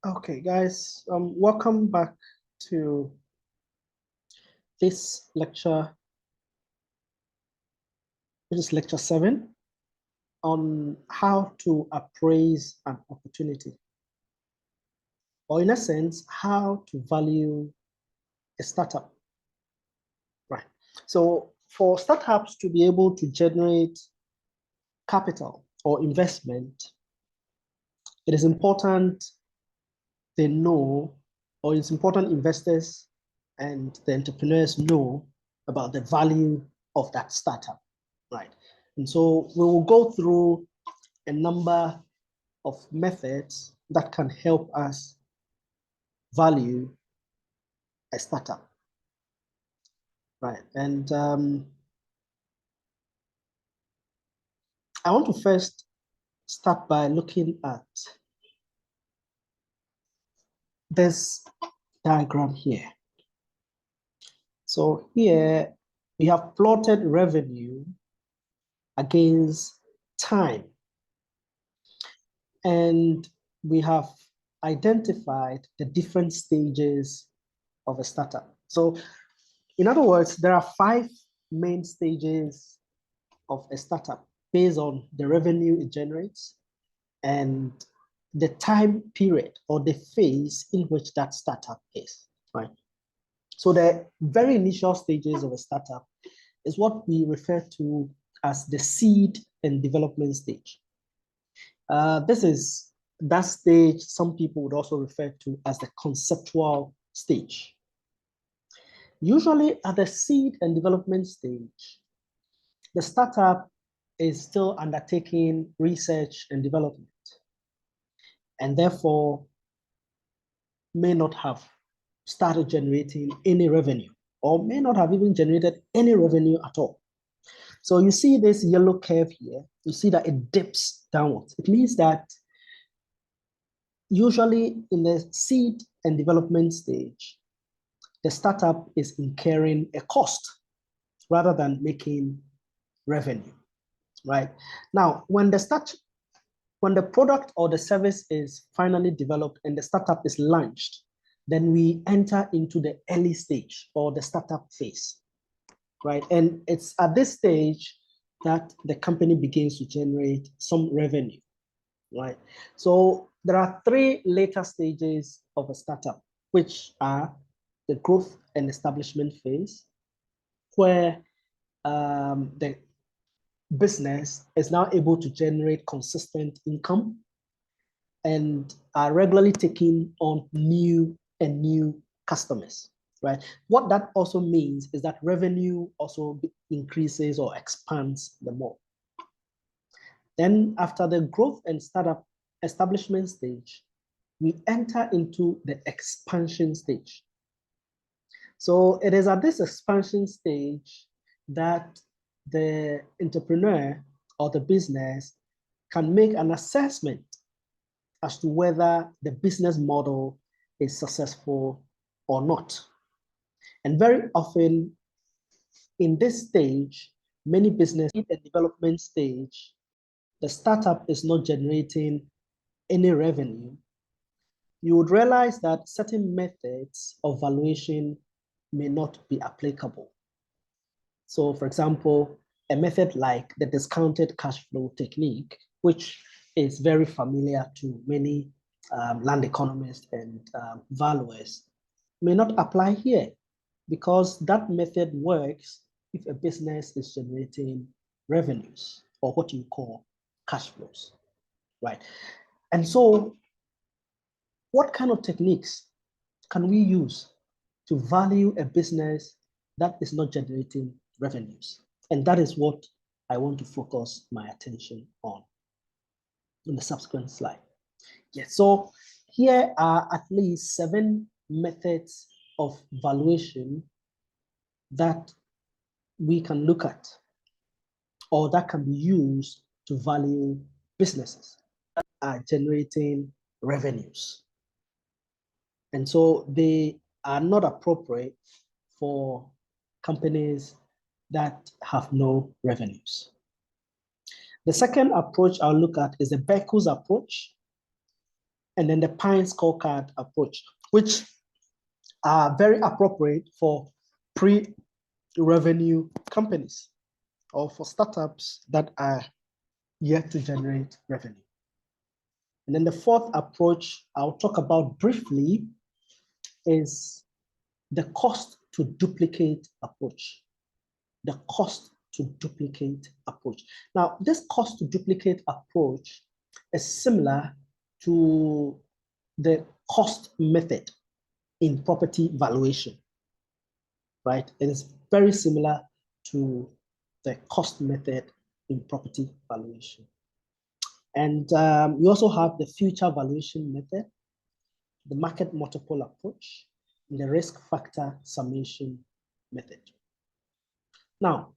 Okay, guys, welcome back to this lecture, which is lecture 7 on how to appraise an opportunity, or in a sense, how to value a startup, right? So for startups to be able to generate capital or investment, it is important they know, or it's important investors and the entrepreneurs know about the value of that startup, right? And so we will go through a number of methods that can help us value a startup, right? And I want to first start by looking at this diagram here. So here we have plotted revenue against time. And we have identified the different stages of a startup. So in other words, there are 5 main stages of a startup based on the revenue it generates and the time period or the phase in which that startup is, right? So the very initial stages of a startup is what we refer to as the seed and development stage. This is that stage some people would also refer to as the conceptual stage. Usually at the seed and development stage, the startup is still undertaking research and development, and therefore may not have started generating any revenue, or may not have even generated any revenue at all. So you see this yellow curve here, you see that it dips downwards. It means that usually in the seed and development stage, the startup is incurring a cost rather than making revenue, right? Now, when the product or the service is finally developed and the startup is launched, then we enter into the early stage or the startup phase, right? And it's at this stage that the company begins to generate some revenue, right? So there are 3 later stages of a startup, which are the growth and establishment phase, where the business is now able to generate consistent income and are regularly taking on new customers, right? What that also means is that revenue also increases or expands the more. Then after the growth and startup establishment stage, we enter into the expansion stage. So it is at this expansion stage that the entrepreneur or the business can make an assessment as to whether the business model is successful or not. And very often in this stage, many businesses in the development stage, the startup is not generating any revenue. You would realize that certain methods of valuation may not be applicable. So for example, a method like the discounted cash flow technique, which is very familiar to many land economists and valuers, may not apply here because that method works if a business is generating revenues or what you call cash flows, right? And so what kind of techniques can we use to value a business that is not generating revenues? And that is what I want to focus my attention on in the subsequent slide. Yes, so here are at least 7 methods of valuation that we can look at or that can be used to value businesses that are generating revenues. And so they are not appropriate for companies that have no revenues. The second approach I'll look at is the Becker's approach. and then the Pine scorecard approach, which are very appropriate for pre-revenue companies or for startups that are yet to generate revenue. And then the fourth approach I'll talk about briefly is the cost to duplicate approach. The cost to duplicate approach. Now, this cost to duplicate approach is similar to the cost method in property valuation, right? It is very similar to the cost method in property valuation. And you also have the future valuation method, the market multiple approach, and the risk factor summation method. Now,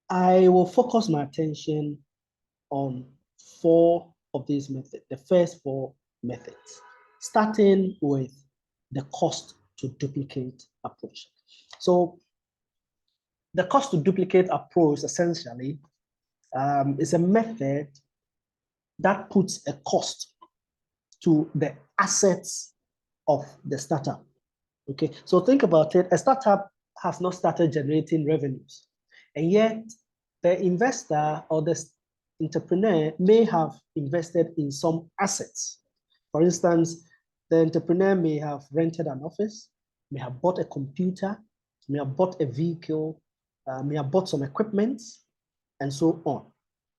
I will focus my attention on 4 of these methods, the first 4 methods, starting with the cost to duplicate approach. So the cost to duplicate approach essentially is a method that puts a cost to the assets of the startup. Okay, so think about it. A startup has not started generating revenues, and yet the investor or the entrepreneur may have invested in some assets. For instance, the entrepreneur may have rented an office, may have bought a computer, may have bought a vehicle, may have bought some equipment, and so on.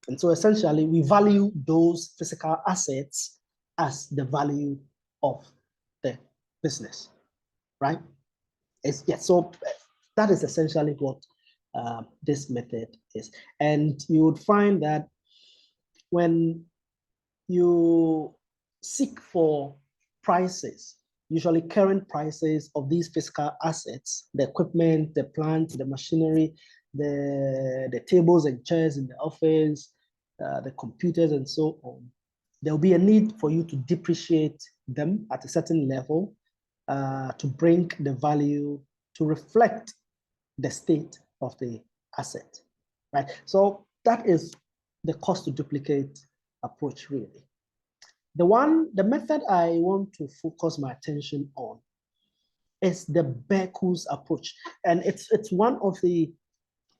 And so essentially, we value those physical assets as the value of the business, right? So that is essentially what this method is. And you would find that when you seek for prices, usually current prices of these physical assets, the equipment, the plant, the machinery, the tables and chairs in the office, the computers and so on, there will be a need for you to depreciate them at a certain level to bring the value to reflect the state of the asset, right? So that is the cost to duplicate approach, really. The method I want to focus my attention on is the Berku's approach. And it's one of the,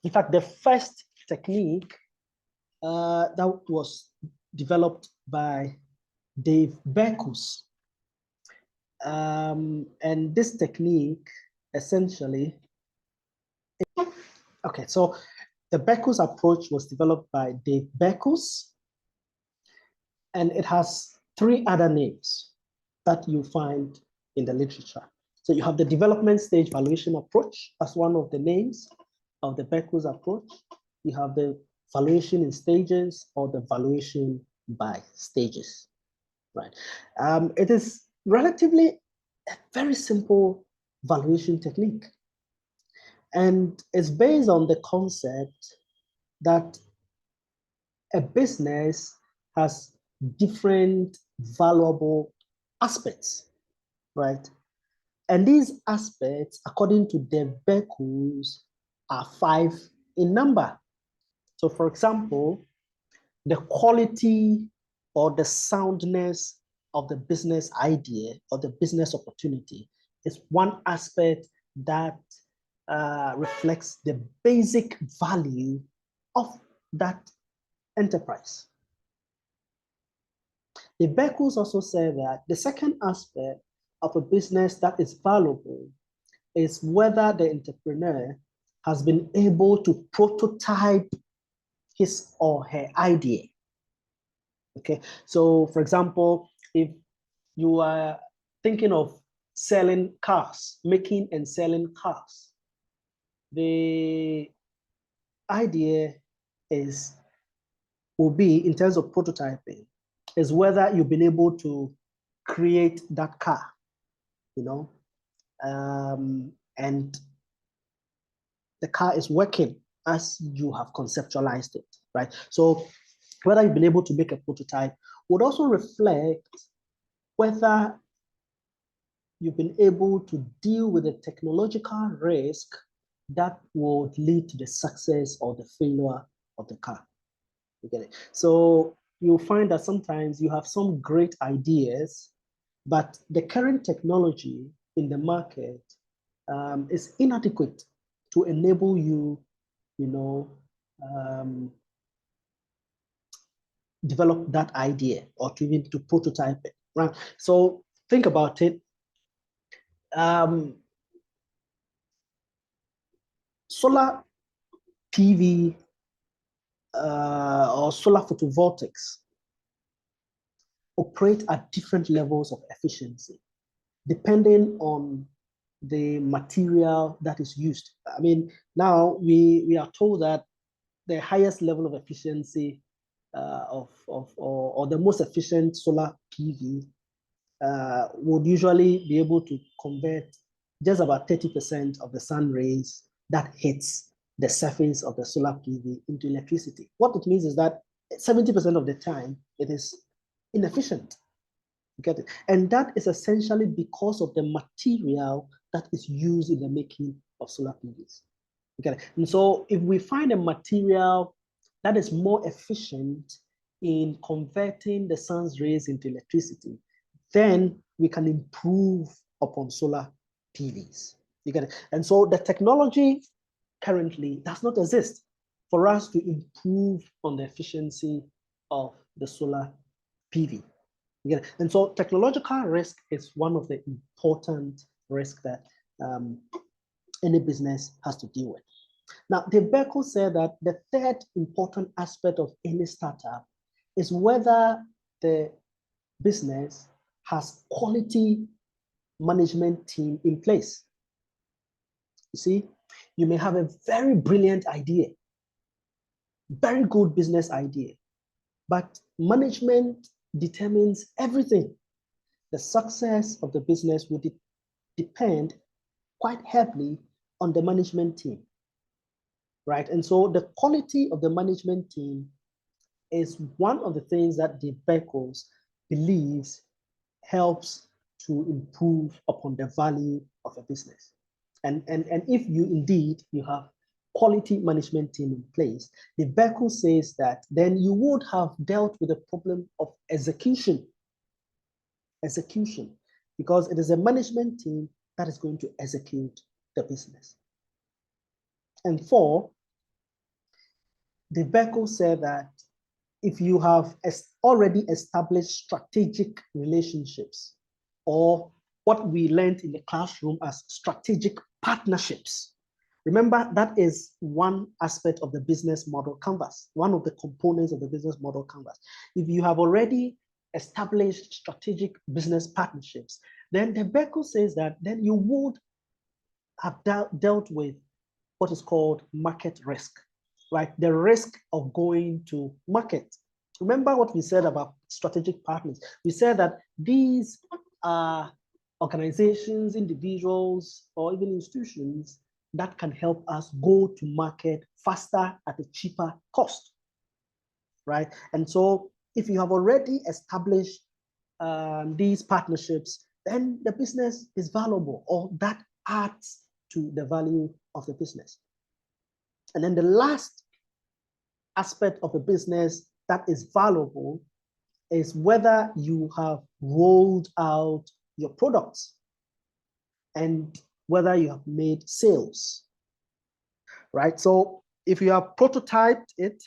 in fact, the first technique that was developed by Dave Berkus. And this technique essentially, okay, so the Berkus approach was developed by Dave Berkus, and it has 3 other names that you find in the literature. So you have the development stage valuation approach as one of the names of the Berkus approach. You have the valuation in stages or the valuation by stages, right? It is relatively a very simple valuation technique. And it's based on the concept that a business has different valuable aspects, right? And these aspects, according to the Berkus, are 5 in number. So for example, the quality or the soundness of the business idea or the business opportunity is one aspect that reflects the basic value of that enterprise. The Berkus also say that the second aspect of a business that is valuable is whether the entrepreneur has been able to prototype his or her idea. Okay, so for example, if you are thinking of selling cars, making and selling cars, the idea will be, in terms of prototyping, is whether you've been able to create that car, you know, and the car is working as you have conceptualized it, right? So whether you've been able to make a prototype would also reflect whether you've been able to deal with the technological risk that would lead to the success or the failure of the car. You get it? So you'll find that sometimes you have some great ideas, but the current technology in the market is inadequate to enable you, you know, develop that idea or to even to prototype it, right? So think about it. Solar PV or solar photovoltaics operate at different levels of efficiency, depending on the material that is used. I mean, now we are told that the highest level of efficiency or the most efficient solar PV would usually be able to convert just about 30% of the sun rays that hits the surface of the solar PV into electricity. What it means is that 70% of the time it is inefficient. You get it? And that is essentially because of the material that is used in the making of solar PVs. You get it? And so if we find a material that is more efficient in converting the sun's rays into electricity, then we can improve upon solar PVs. You get it? And so the technology currently does not exist for us to improve on the efficiency of the solar PV. You get it? And so technological risk is one of the important risks that any business has to deal with. Now, Dave Beckel said that the third important aspect of any startup is whether the business has quality management team in place. You see, you may have a very brilliant idea, very good business idea, but management determines everything. The success of the business will depend quite heavily on the management team, right? And so the quality of the management team is one of the things that the Beckles believes helps to improve upon the value of a business. And if you indeed you have quality management team in place, the Beckle says that then you would have dealt with the problem of execution, because it is a management team that is going to execute the business. And four, the Beckle said that if you have already established strategic relationships, or what we learned in the classroom as strategic partnerships. Remember, that is one aspect of the business model canvas, one of the components of the business model canvas. If you have already established strategic business partnerships, then the Beckle says that then you would have dealt with what is called market risk, right? The risk of going to market. Remember what we said about strategic partners. We said that these are organizations, individuals, or even institutions that can help us go to market faster at a cheaper cost, right? And so if you have already established these partnerships, then the business is valuable, or that adds to the value of the business. And then the last aspect of a business that is valuable is whether you have rolled out your products and whether you have made sales, right? So if you have prototyped it,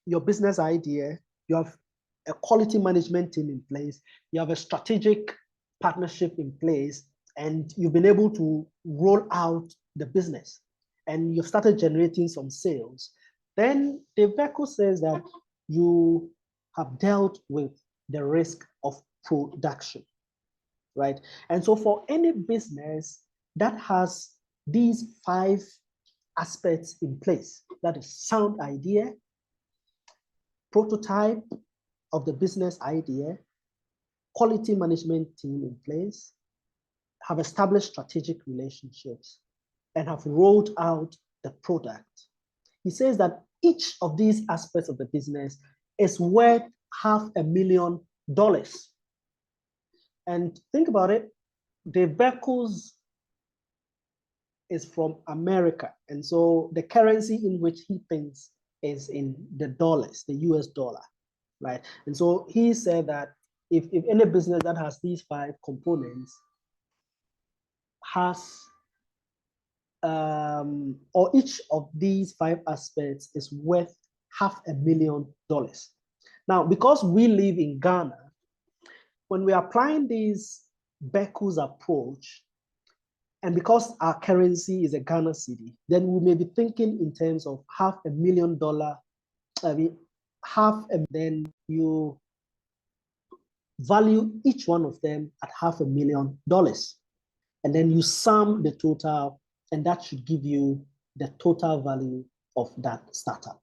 your business idea, you have a quality management team in place, you have a strategic partnership in place, and you've been able to roll out the business, and you've started generating some sales, then the Beckle says that you have dealt with the risk of production, right? And so for any business that has these 5 aspects in place, that is sound idea, prototype of the business idea, quality management team in place, have established strategic relationships, and have rolled out the product. He says that each of these aspects of the business is worth $500,000. And think about it, Dave Beckles is from America. And so the currency in which he thinks is in the dollars, the US dollar. right? And so he said that if any business that has these 5 components has or each of these 5 aspects is worth $500,000. Now, because we live in Ghana, when we're applying this Beku's approach, and because our currency is a Ghana cedi, then we may be thinking in terms of $500,000. I mean, then you value each one of them at $500,000. And then you sum the total, and that should give you the total value of that startup,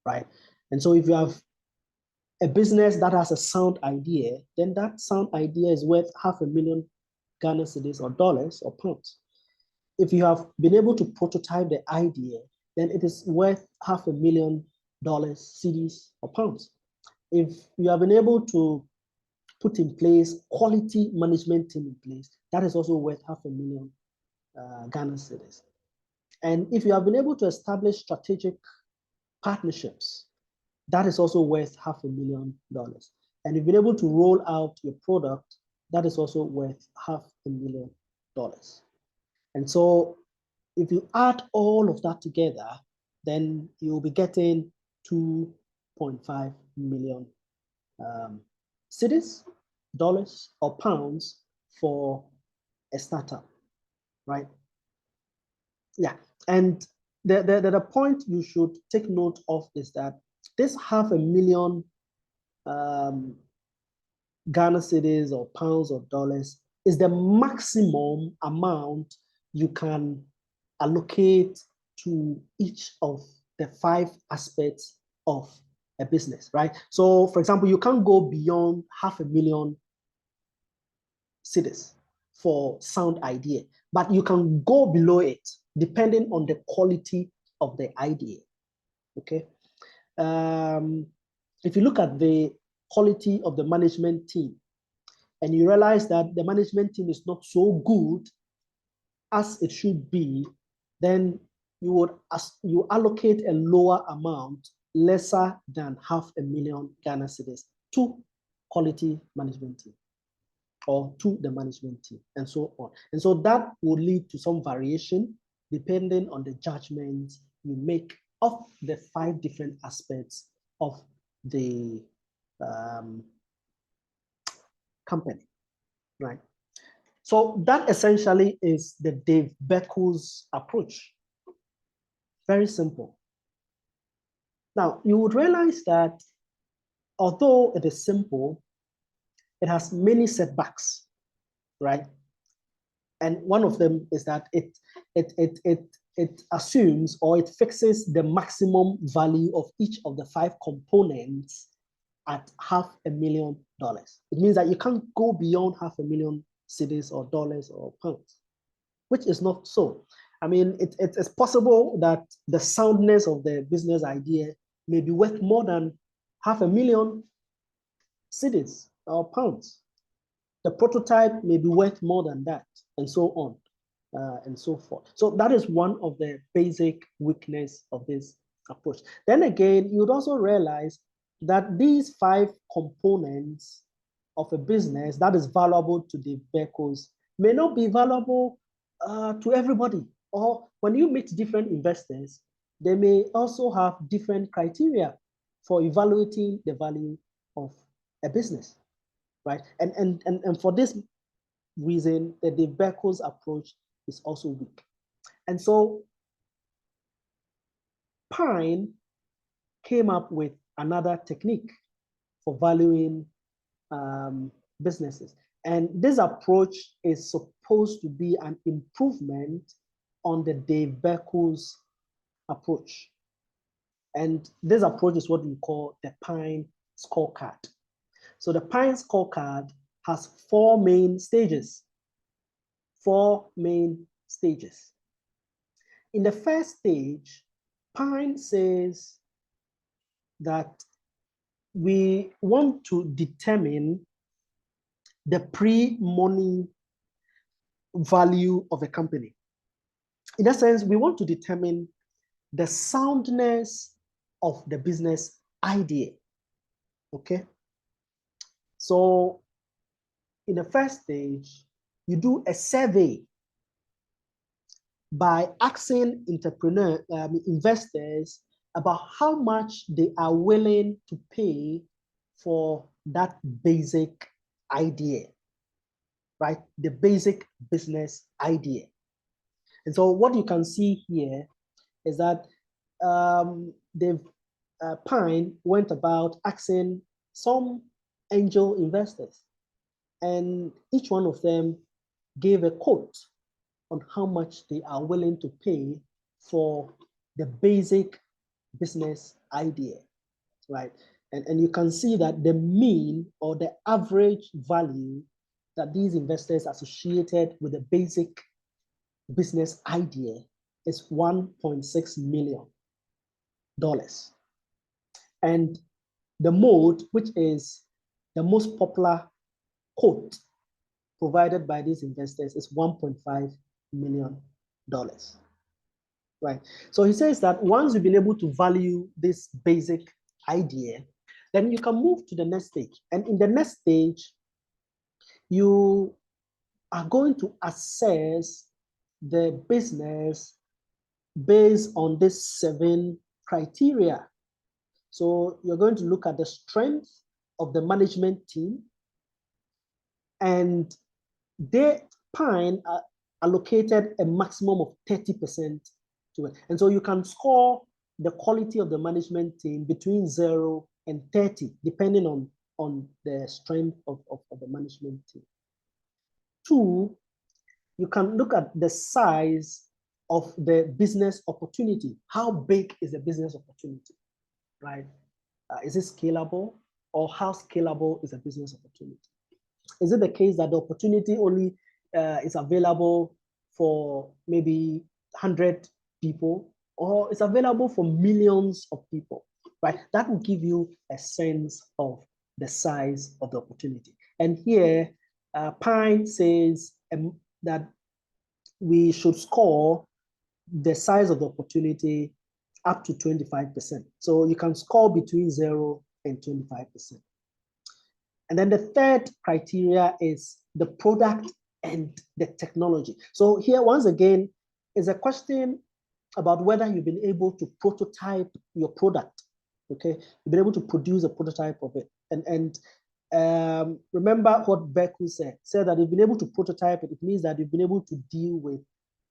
right? And so if you have a business that has a sound idea, then that sound idea is worth $500,000 Ghana cedis or dollars or pounds. If you have been able to prototype the idea, then it is worth $500,000 cedis or pounds. If you have been able to put in place quality management team in place, that is also worth $500,000 Ghana cedis. And if you have been able to establish strategic partnerships, that is also worth $500,000. And you've been able to roll out your product, that is also worth $500,000. And so if you add all of that together, then you'll be getting 2.5 million cedis, dollars, or pounds for a startup, right? Yeah, and the point you should take note of is that this $500,000 Ghana cedis or pounds or dollars is the maximum amount you can allocate to each of the 5 aspects of a business, right? So, for example, you can't go beyond $500,000 cedis for sound idea, but you can go below it depending on the quality of the idea, okay? If you look at the quality of the management team and you realize that the management team is not so good as it should be, then you allocate a lower amount, lesser than $500,000 Ghana cedis to quality management team or to the management team and so on. And so that will lead to some variation depending on the judgment you make of the 5 different aspects of the company, right? So that essentially is the Dave Beku's approach. Very simple. Now, you would realize that although it is simple, it has many setbacks, right? And one of them is that it assumes or it fixes the maximum value of each of the 5 components at $500,000. It means that you can't go beyond $500,000 cedis or dollars or pounds, which is not so. I mean, it's possible that the soundness of the business idea may be worth more than $500,000 cedis or pounds. The prototype may be worth more than that, and so on, and so forth. So that is one of the basic weakness of this approach. Then again, you would also realize that these 5 components of a business that is valuable to the Beku's may not be valuable to everybody. Or when you meet different investors, they may also have different criteria for evaluating the value of a business, right? And for this reason, the Beku's approach is also weak. And so Pine came up with another technique for valuing businesses. And this approach is supposed to be an improvement on the Dave Beku's approach. And this approach is what we call the Pine scorecard. So the Pine scorecard has 4 main stages. 4 main stages. In the first stage, Pine says that we want to determine the pre-money value of a company. In that sense, we want to determine the soundness of the business idea. Okay. So in the first stage, you do a survey by asking investors about how much they are willing to pay for that basic idea, right? The basic business idea. And so what you can see here is that Pine went about asking some angel investors, and each one of them gave a quote on how much they are willing to pay for the basic business idea, right? And you can see that the mean or the average value that these investors associated with the basic business idea is $1.6 million. And the mode, which is the most popular quote provided by these investors, is $1.5 million. Right. So he says that once you've been able to value this basic idea, then you can move to the next stage. And in the next stage, you are going to assess the business based on these 7 criteria. So you're going to look at the strength of the management team, and Pine allocated a maximum of 30% to it. And so you can score the quality of the management team between 0 and 30, depending on the strength of the management team. 2, you can look at the size of the business opportunity. How big is the business opportunity, right? Is it scalable, or how scalable is a business opportunity? Is it the case that the opportunity only is available for maybe 100 people, or it's available for millions of people, right? That will give you a sense of the size of the opportunity. And here, Pine says that we should score the size of the opportunity up to 25%. So you can score between 0 and 25%. And then the third criteria is the product and the technology. So here, once again, is a question about whether you've been able to prototype your product. Okay, you've been able to produce a prototype of it. And remember what Beku said that you've been able to prototype it. It means that you've been able to deal with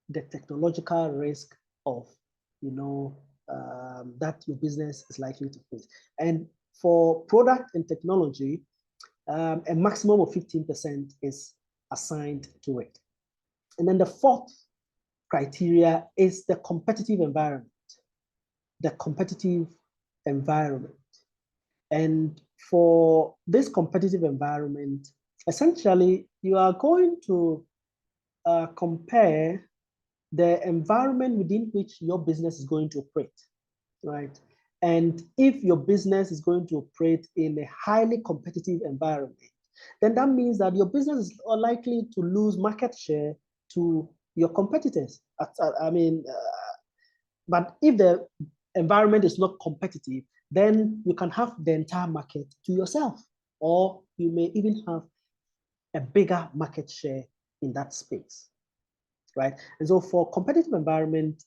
the technological risk of, that your business is likely to face. And for product and technology, a maximum of 15% is assigned to it. And then the fourth criteria is the competitive environment. The competitive environment. And for this competitive environment, essentially, you are going to compare the environment within which your business is going to operate, right? And if your business is going to operate in a highly competitive environment, then that means that your business is likely to lose market share to your competitors. But if the environment is not competitive, then you can have the entire market to yourself, or you may even have a bigger market share in that space, right? And so for competitive environment,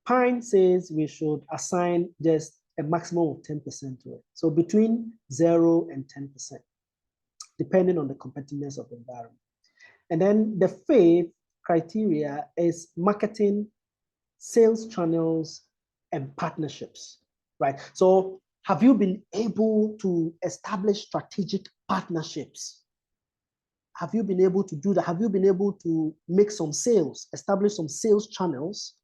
Pine says we should assign just a maximum of 10% to it. So between 0 and 10%, depending on the competitiveness of the environment. And then the fifth criteria is marketing, sales channels, and partnerships, right? So have you been able to establish strategic partnerships? Have you been able to do that? Have you been able to make some sales, establish some sales channels?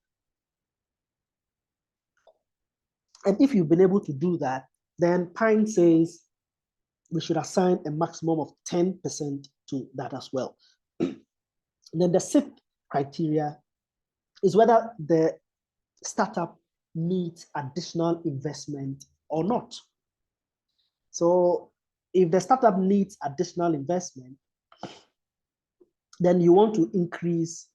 And if you've been able to do that, then Pine says we should assign a maximum of 10% to that as well. And then the sixth criteria is whether the startup needs additional investment or not. So if the startup needs additional investment, then you want to increase,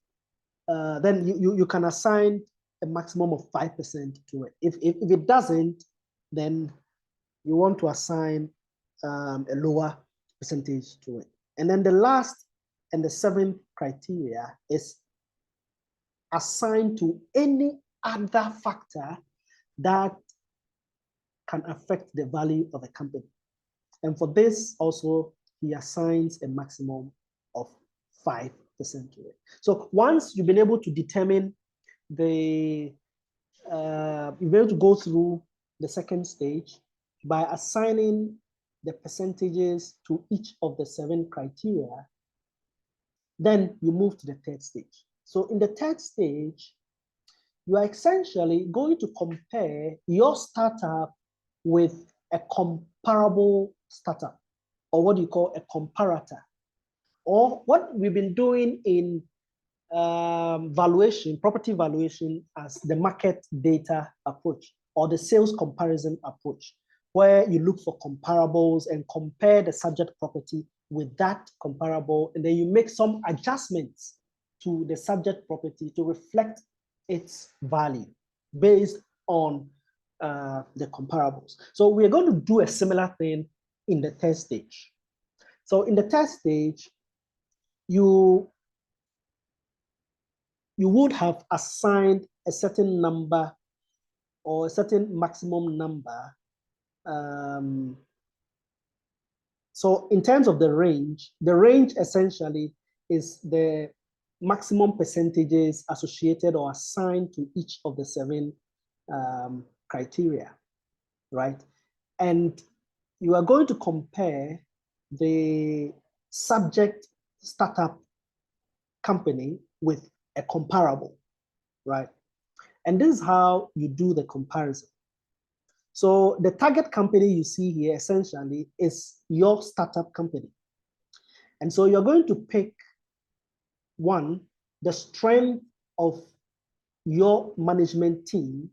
then you can assign a maximum of 5% to it. If it doesn't, then you want to assign a lower percentage to it. And then the last and the seventh criteria is assigned to any other factor that can affect the value of a company. And for this also, he assigns a maximum of 5% to it. So once you've been able to determine the, you've been able to go through the second stage by assigning the percentages to each of the 7 criteria, then you move to the third stage. So in the third stage, you are essentially going to compare your startup with a comparable startup, or what you call a comparator, or what we've been doing in valuation, property valuation, as the market data approach or the sales comparison approach, where you look for comparables and compare the subject property with that comparable, and then you make some adjustments to the subject property to reflect its value based on the comparables. So we're going to do a similar thing in the third stage. So in the third stage, you would have assigned a certain number or a certain maximum number. So in terms of the range essentially is the maximum percentages associated or assigned to each of the 7 criteria, right? And you are going to compare the subject startup company with a comparable, right? And this is how you do the comparison. So the target company you see here essentially is your startup company. And so you're going to pick one, the strength of your management team,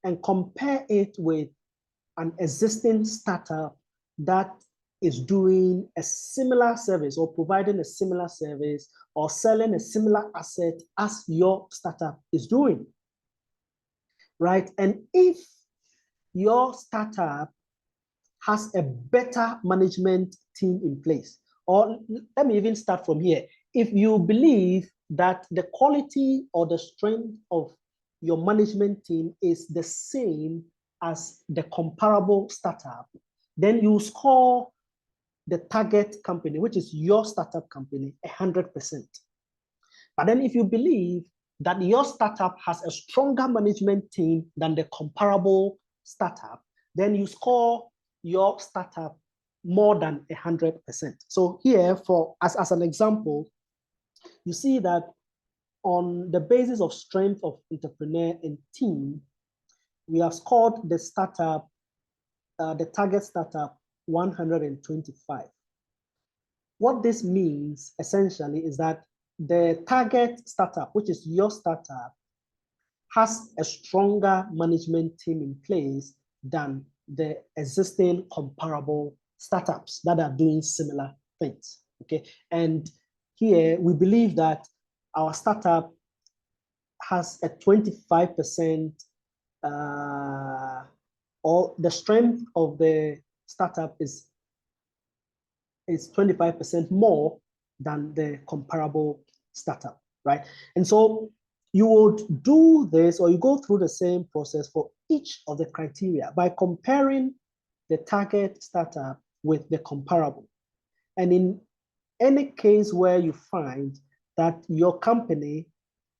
and compare it with an existing startup that is doing a similar service or providing a similar service or selling a similar asset as your startup is doing, right? And if your startup has a better management team in place, or let me even start from here. If you believe that the quality or the strength of your management team is the same as the comparable startup, then you score the target company, which is your startup company, 100%. But then if you believe that your startup has a stronger management team than the comparable startup, then you score your startup more than 100%. So here, as an example, you see that on the basis of strength of entrepreneur and team, we have scored the startup, the target startup, 125. What this means essentially is that the target startup, which is your startup, has a stronger management team in place than the existing comparable startups that are doing similar things, okay? And here we believe that our startup has a 25%, or the strength of the startup is 25% more than the comparable startup, right? And so you would do this, or you go through the same process for each of the criteria by comparing the target startup with the comparable. And in any case where you find that your company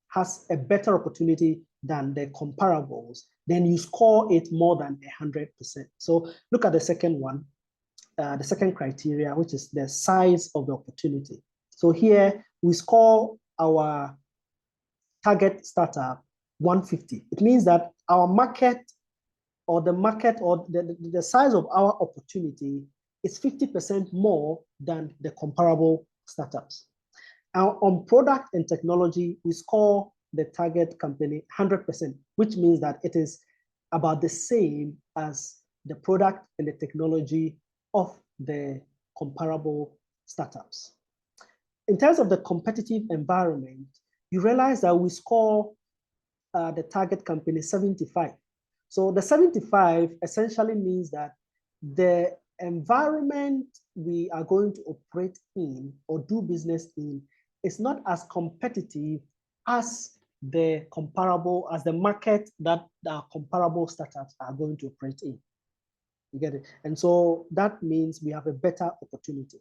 has a better opportunity than the comparables, then you score it more than 100%. So look at the second one, the second criteria, which is the size of the opportunity. So here we score our target startup 150. It means that our market or the size of our opportunity is 50% more than the comparable startups. Now, on product and technology, we score the target company 100%, which means that it is about the same as the product and the technology of the comparable startups. In terms of the competitive environment, you realize that we score the target company 75. So the 75 essentially means that the environment we are going to operate in or do business in is not as competitive as the market that the comparable startups are going to operate in. You get it? And so that means we have a better opportunity.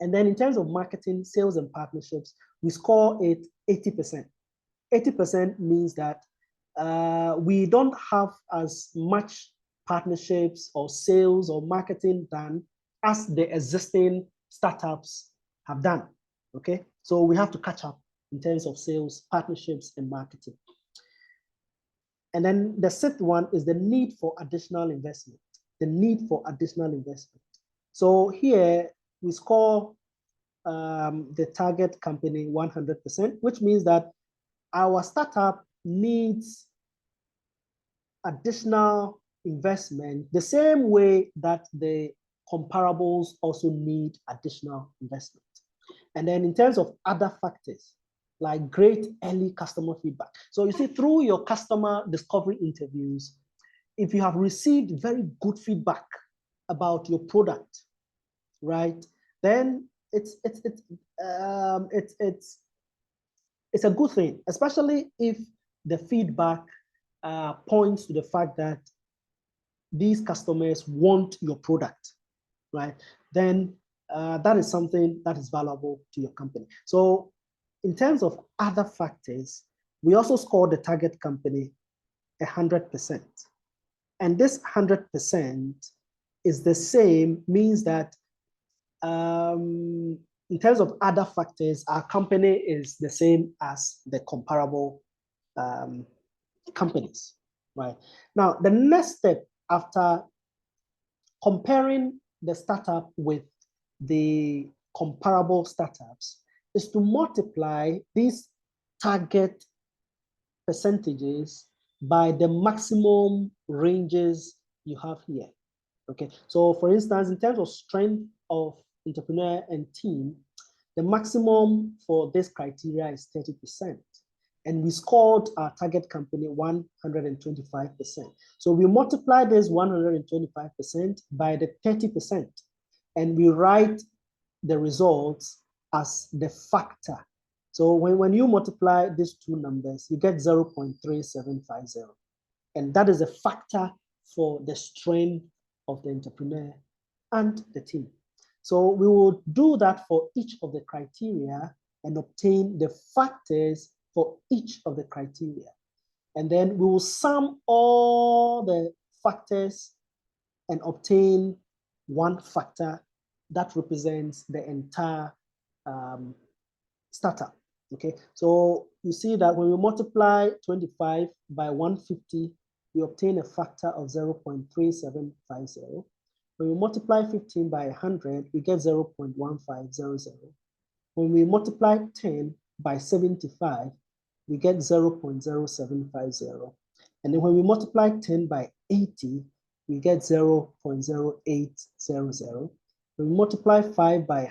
And then in terms of marketing, sales, and partnerships, we score it 80%. 80% means that we don't have as much partnerships or sales or marketing done as the existing startups have done. Okay, so we have to catch up in terms of sales, partnerships, and marketing. And then the sixth one is the need for additional investment. The need for additional investment. So here we score the target company 100%, which means that our startup needs additional investment the same way that the comparables also need additional investment. And then in terms of other factors, like great early customer feedback. So you see, through your customer discovery interviews, if you have received very good feedback about your product, right, then it's a good thing, especially if the feedback points to the fact that these customers want your product, right? Then that is something that is valuable to your company. So in terms of other factors, we also score the target company 100%. And this 100% is the same, means that in terms of other factors, our company is the same as the comparable companies, right? Now, the next step after comparing the startup with the comparable startups is to multiply these target percentages by the maximum ranges you have here. Okay, so for instance, in terms of strength of entrepreneur and team, the maximum for this criteria is 30%. And we scored our target company 125%. So we multiply this 125% by the 30%, and we write the results as the factor. So when you multiply these two numbers, you get 0.3750. And that is a factor for the strength of the entrepreneur and the team. So we will do that for each of the criteria and obtain the factors for each of the criteria. And then we will sum all the factors and obtain one factor that represents the entire startup. Okay, so you see that when we multiply 25 by 150, we obtain a factor of 0.3750. When we multiply 15 by 100, we get 0.1500. When we multiply 10 by 75, we get 0.0750. And then when we multiply 10 by 80, we get 0.0800. When we multiply 5 by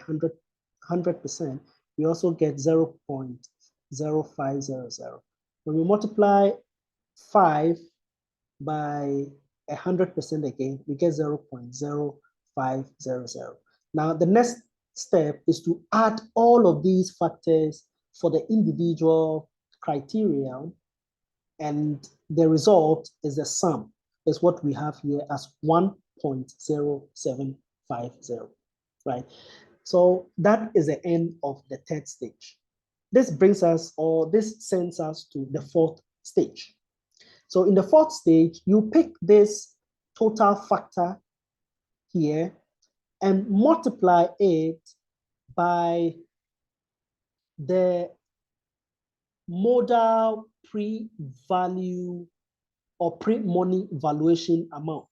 100%, we also get 0.0500. When we multiply 5 by 100% again, we get 0.0500. Now, the next step is to add all of these factors for the individual criteria, and the result is the sum, is what we have here as 1.0750, right? So that is the end of the third stage. This brings us, or this sends us to the fourth stage. So in the fourth stage, you pick this total factor here and multiply it by the modal pre-value or pre-money valuation amount.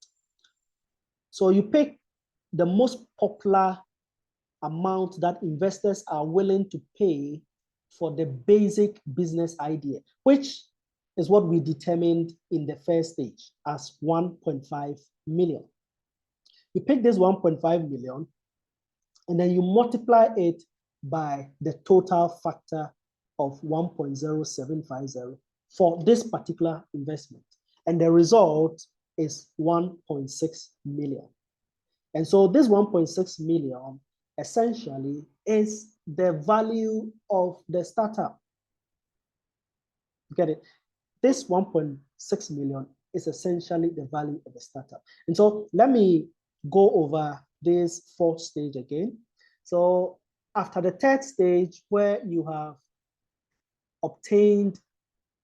So you pick the most popular amount that investors are willing to pay for the basic business idea, which is what we determined in the first stage as 1.5 million. You pick this 1.5 million, and then you multiply it by the total factor of 1.0750 for this particular investment. And the result is 1.6 million. And so this 1.6 million essentially is the value of the startup. Get it? This 1.6 million is essentially the value of the startup. And so let me go over this fourth stage again. So after the third stage, where you have obtained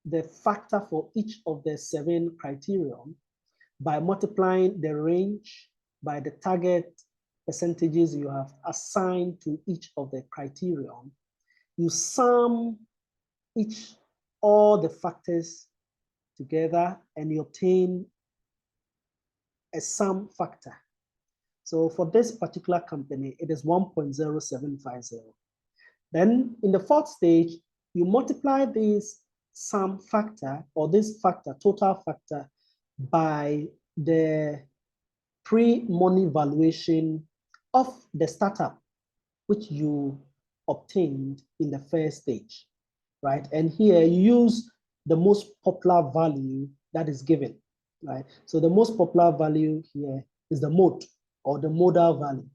the factor for each of the 7 criterion by multiplying the range by the target percentages you have assigned to each of the criterion, you sum all the factors together and you obtain a sum factor. So for this particular company, it is 1.0750. Then in the fourth stage, you multiply this sum factor or this factor, total factor, by the pre-money valuation of the startup, which you obtained in the first stage, right? And here you use the most popular value that is given, right? So the most popular value here is the mode or the modal value,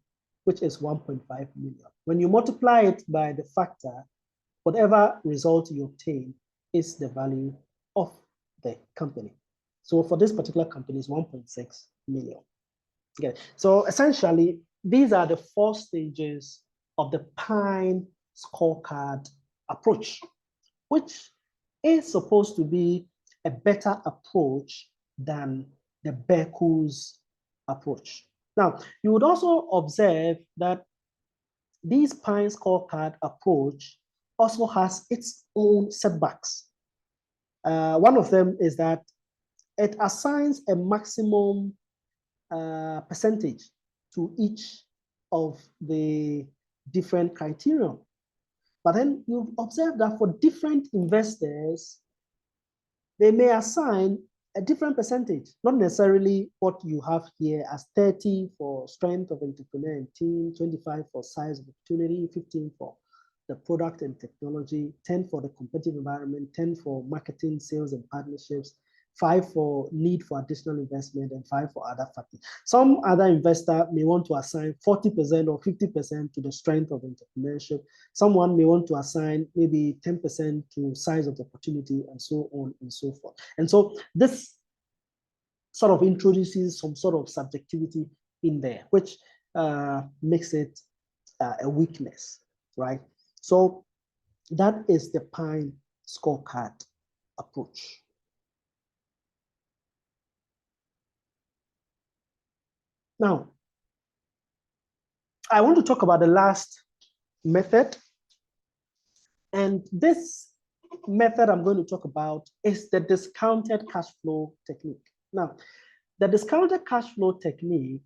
which is 1.5 million. When you multiply it by the factor, whatever result you obtain is the value of the company. So for this particular company, it's 1.6 million. Okay. So essentially, these are the 4 stages of the Pine scorecard approach, which is supposed to be a better approach than the Berkeley's approach. Now, you would also observe that this Pine scorecard approach also has its own setbacks. One of them is that it assigns a maximum percentage to each of the different criteria. But then you've observed that for different investors, they may assign a different percentage, not necessarily what you have here as 30 for strength of entrepreneur and team, 25 for size of opportunity, 15 for the product and technology, 10 for the competitive environment, 10 for marketing, sales, and partnerships, 5 for need for additional investment, and 5 for other factors. Some other investor may want to assign 40% or 50% to the strength of entrepreneurship. Someone may want to assign maybe 10% to size of the opportunity, and so on and so forth. And so this sort of introduces some sort of subjectivity in there, which makes it a weakness, right? So that is the Pine scorecard approach. Now, I want to talk about the last method. And this method I'm going to talk about is the discounted cash flow technique. Now, the discounted cash flow technique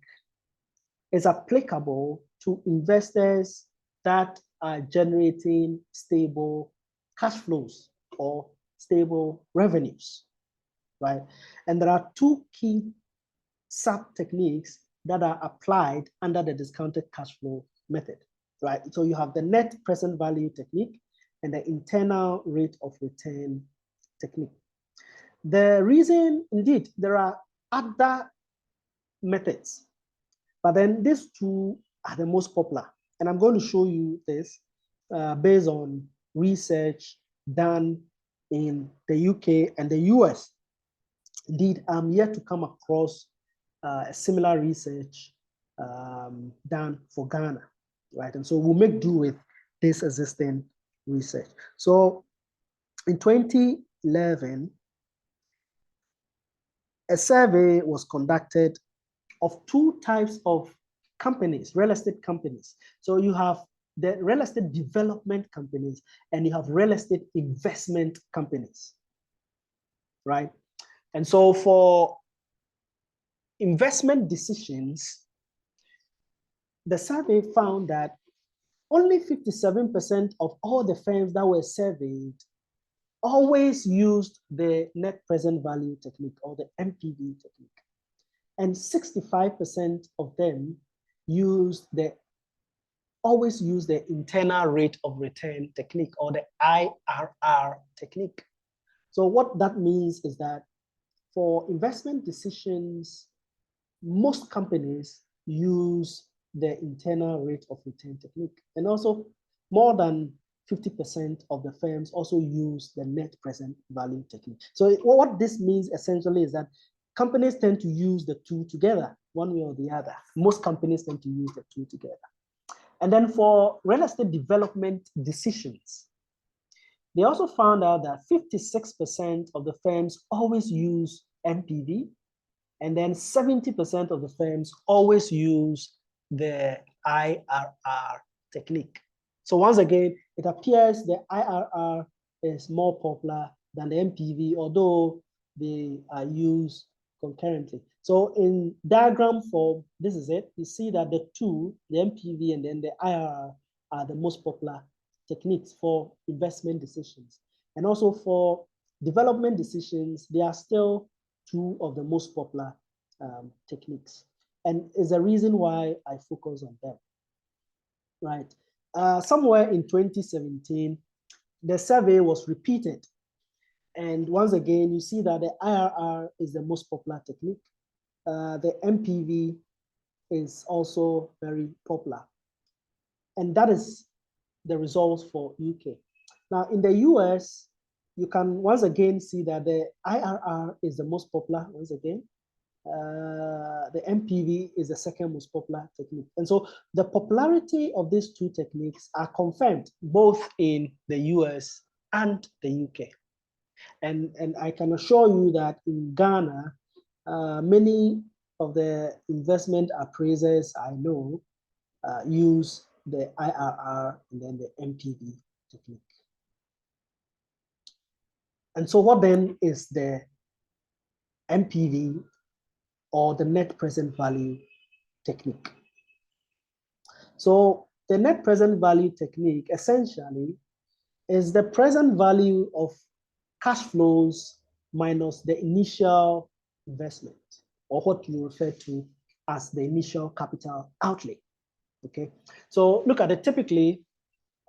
is applicable to investors that are generating stable cash flows or stable revenues, right? And there are 2 key sub-techniques that are applied under the discounted cash flow method, right? So you have the net present value technique and the internal rate of return technique. The reason, indeed, there are other methods, but then these 2 are the most popular. And I'm going to show you this based on research done in the UK and the US. Indeed, I'm yet to come across a similar research done for Ghana, right? And so we'll make do with this existing research. So in 2011, a survey was conducted of 2 types of companies, real estate companies. So you have the real estate development companies and you have real estate investment companies, right? And so for investment decisions, the survey found that only 57% of all the firms that were surveyed always used the net present value technique or the NPV technique. And 65% of them always use the internal rate of return technique or the IRR technique. So what that means is that for investment decisions, most companies use the internal rate of return technique. And also more than 50% of the firms also use the net present value technique. So what this means essentially is that companies tend to use the two together, one way or the other. Most companies tend to use the two together. And then for real estate development decisions, they also found out that 56% of the firms always use NPV, and then 70% of the firms always use the IRR technique. So once again, it appears the IRR is more popular than the NPV, although they are used concurrently. So in diagram form, this is it. You see that the two, the NPV and then the IRR, are the most popular techniques for investment decisions. And also for development decisions, they are still two of the most popular techniques. And is a reason why I focus on them, right? Somewhere in 2017, the survey was repeated. And once again, you see that the IRR is the most popular technique. The NPV is also very popular. And that is the results for UK. Now, in the US, you can once again see that the IRR is the most popular, once again. The NPV is the second most popular technique. And so the popularity of these two techniques are confirmed both in the US and the UK. And I can assure you that in Ghana, many of the investment appraisers I know use the IRR and then the NPV technique. And so what then is the NPV or the net present value technique? So the net present value technique essentially is the present value of cash flows minus the initial investment, or what you refer to as the initial capital outlay. Okay, so look at it. Typically,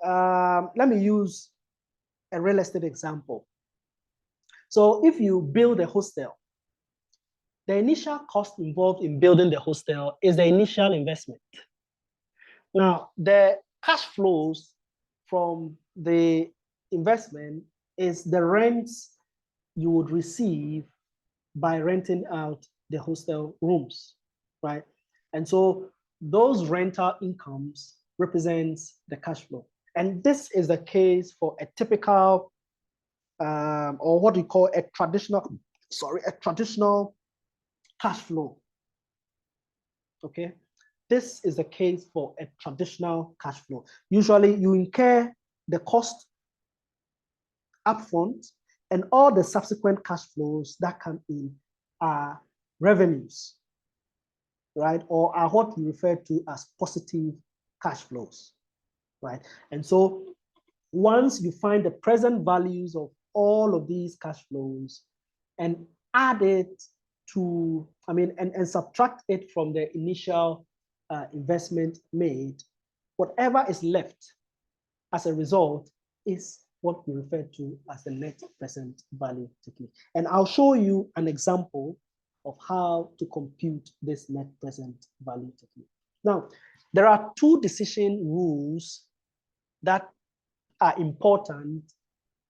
let me use a real estate example. So if you build a hostel, the initial cost involved in building the hostel is the initial investment. Now, the cash flows from the investment is the rents you would receive by renting out the hostel rooms, right? And so those rental incomes represents the cash flow. And this is the case for a typical, or what we call a traditional cash flow, okay? This is the case for a traditional cash flow. Usually you incur the cost upfront, and all the subsequent cash flows that come in are revenues, right? Or are what we refer to as positive cash flows, right? And so once you find the present values of all of these cash flows and add it to, and subtract it from the initial investment made, whatever is left as a result is what we refer to as the net present value technique. And I'll show you an example of how to compute this net present value technique. Now, there are two decision rules that are important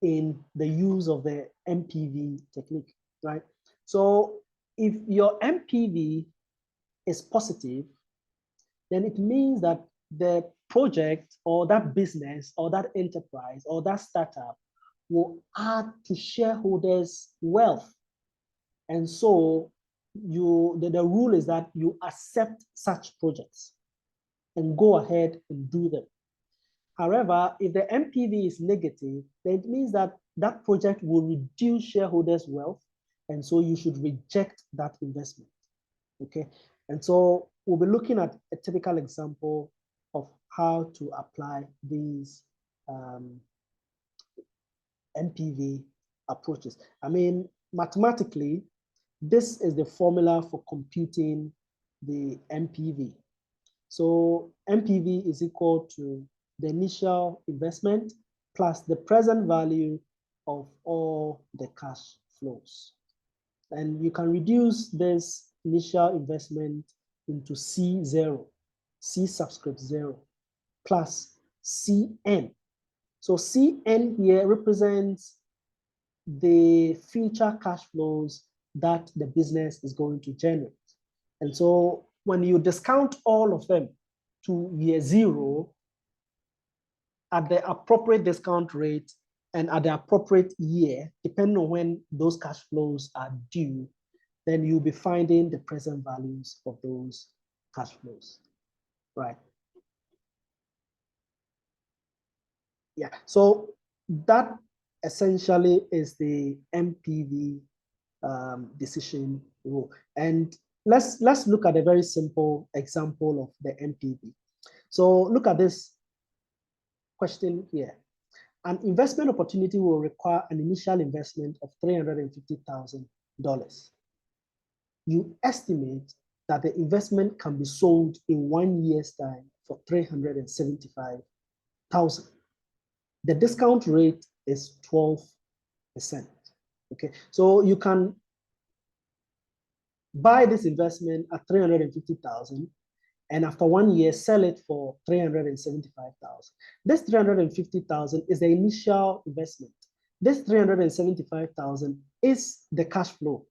in the use of the NPV technique, right? So if your NPV is positive, then it means that the project or that business or that enterprise or that startup will add to shareholders' wealth. And so the rule is that you accept such projects and go ahead and do them. However, if the NPV is negative, then it means that that project will reduce shareholders' wealth, and so you should reject that investment, okay? And so we'll be looking at a typical example of how to apply these NPV approaches. Mathematically, this is the formula for computing the NPV. So NPV is equal to the initial investment plus the present value of all the cash flows. And you can reduce this initial investment into C0, C subscript 0, plus Cn. So Cn here represents the future cash flows that the business is going to generate. And so when you discount all of them to year 0 at the appropriate discount rate and at the appropriate year, depending on when those cash flows are due, then you'll be finding the present values of those cash flows, right? Yeah, so that essentially is the MPV decision rule. And let's look at a very simple example of the MPV. So look at this question here. An investment opportunity will require an initial investment of $350,000. You estimate that the investment can be sold in 1 year's time for $375,000. The discount rate is 12%. Okay, so you can buy this investment at $350,000 and after 1 year sell it for $375,000. This $350,000 is the initial investment. This $375,000 is the cash flow,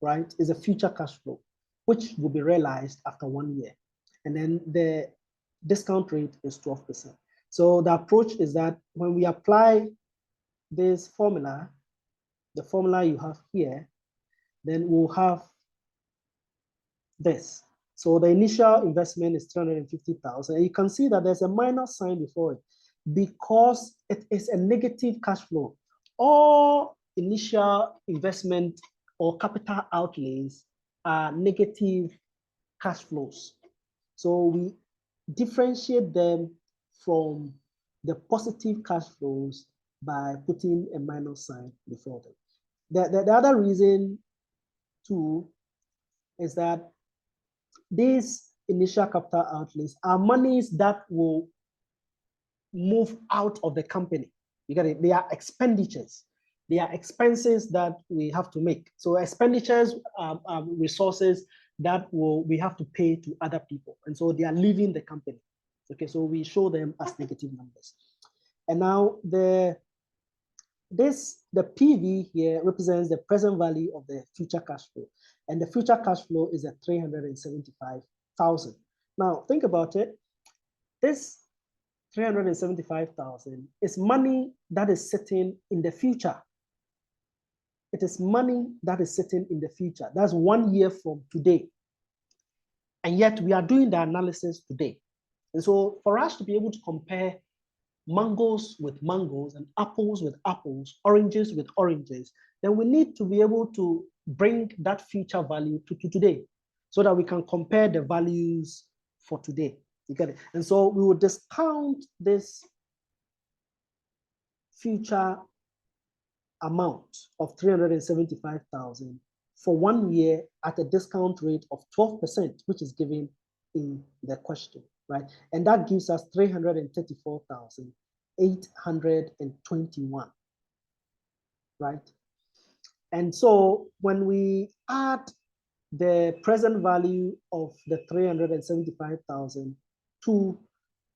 right? Is a future cash flow, which will be realized after 1 year. And then the discount rate is 12%. So the approach is that when we apply this formula, the formula you have here, then we'll have this. So the initial investment is $350,000. And you can see that there's a minus sign before it because it is a negative cash flow. All initial investment or capital outlays are negative cash flows. So we differentiate them from the positive cash flows by putting a minus sign before them. The other reason too is that these initial capital outlays are monies that will move out of the company. You get it? They are expenditures. They are expenses that we have to make. So expenditures are resources that we have to pay to other people. And so they are leaving the company. Okay, so we show them as negative numbers. And now the PV here represents the present value of the future cash flow. And the future cash flow is at $375,000. Now think about it. This $375,000 is money that is sitting in the future. It is money that is sitting in the future. That's 1 year from today. And yet we are doing the analysis today. And so for us to be able to compare mangoes with mangoes and apples with apples, oranges with oranges, then we need to be able to bring that future value to today so that we can compare the values for today. You get it? And so we will discount this future amount of $375,000 for 1 year at a discount rate of 12%, which is given in the question, right? And that gives us $334,821, right? And so when we add the present value of the $375,000 to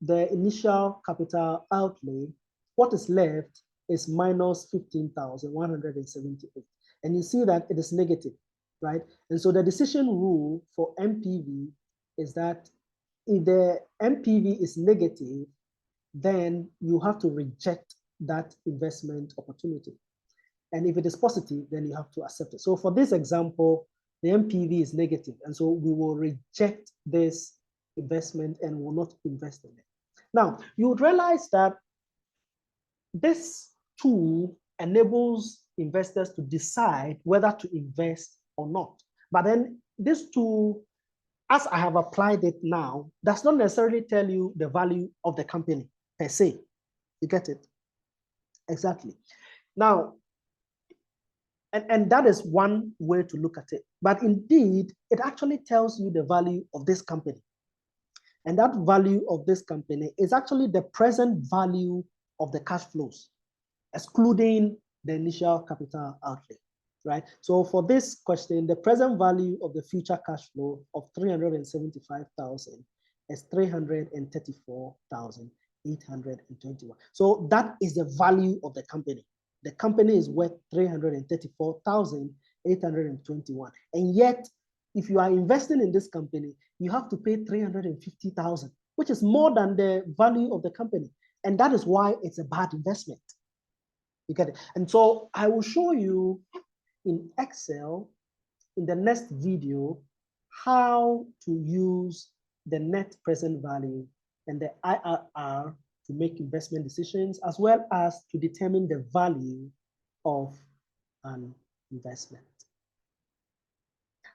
the initial capital outlay, what is left is minus $15,178. And you see that it is negative, right? And so the decision rule for MPV is that if the MPV is negative, then you have to reject that investment opportunity. And if it is positive, then you have to accept it. So for this example, the MPV is negative, and so we will reject this investment and will not invest in it. Now, you would realize that this tool enables investors to decide whether to invest or not. But then this tool, as I have applied it now, does not necessarily tell you the value of the company per se. You get it? Exactly. Now, and that is one way to look at it. But indeed, it actually tells you the value of this company. And that value of this company is actually the present value of the cash flows, excluding the initial capital outlay. right? So for this question, the present value of the future cash flow of 375,000 is 334,821. So that is the value of the company. The company is worth 334,821. And yet, if you are investing in this company, you have to pay 350,000, which is more than the value of the company. And that is why it's a bad investment. You get it? And so I will show you in Excel in the next video how to use the net present value and the IRR to make investment decisions, as well as to determine the value of an investment.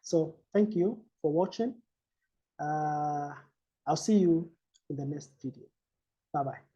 So thank you for watching. I'll see you in the next video. Bye-bye.